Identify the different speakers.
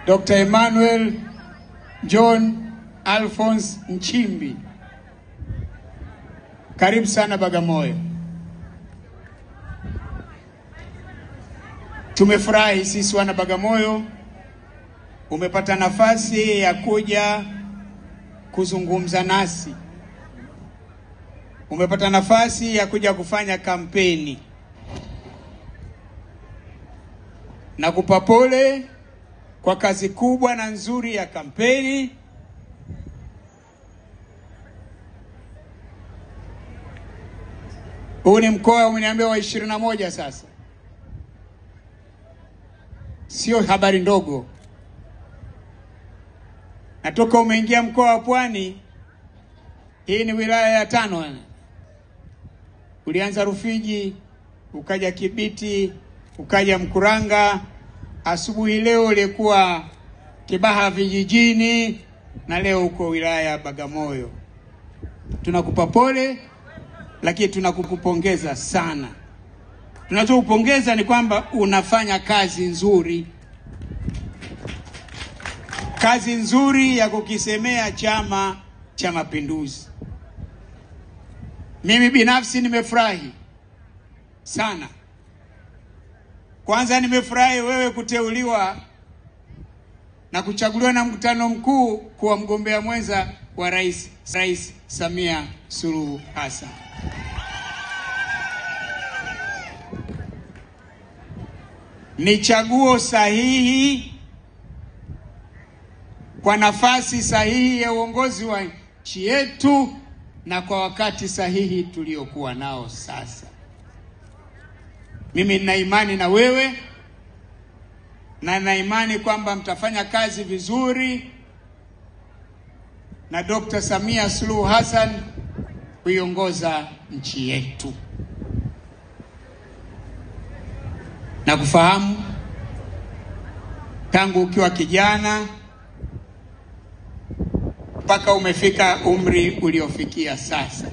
Speaker 1: Dr. Emmanuel John Alphonse Nchimbi. Karibu sana Bagamoyo. Tumefurahi sisi wana Bagamoyo umepata nafasi ya kuja kuzungumza nasi. Umepata nafasi ya kuja kufanya kampeni. Na kupa pole kwa kazi kubwa na nzuri ya kampeni. Huu ni mkoa umeniambia wa 21 sasa. Sio habari ndogo. Natoka umeingia mkoa wa Pwani, hii ni wilaya ya 5. Ulianza Rufiji, ukaja Kibiti, ukaja Mkuranga, asubuhi leo ulikuwa Kibaha vijijini, na leo uko wilaya ya Bagamoyo. Tunakupa pole, lakini tunakupongeza sana. Tunachokupongeza ni kwamba unafanya kazi nzuri. Kazi nzuri ya kukisemea Chama cha Mapinduzi. Mimi binafsi nimefurahi sana. Kwanza nimefurahi wewe kuteuliwa na kuchaguliwa na mkutano mkuu kuwa mgombea mwenza wa Rais Samia Suluhu Hassan. Ni chaguo sahihi kwa nafasi sahihi ya uongozi wa nchi yetu na kwa wakati sahihi tuliokuwa nao sasa. Mimi nina imani na wewe na nina imani kwamba mtafanya kazi vizuri na Dr. Samia Suluhu Hassan kuiongoza nchi yetu. Na kufahamu tangu ukiwa kijana mpaka umefika umri uliofikia sasa.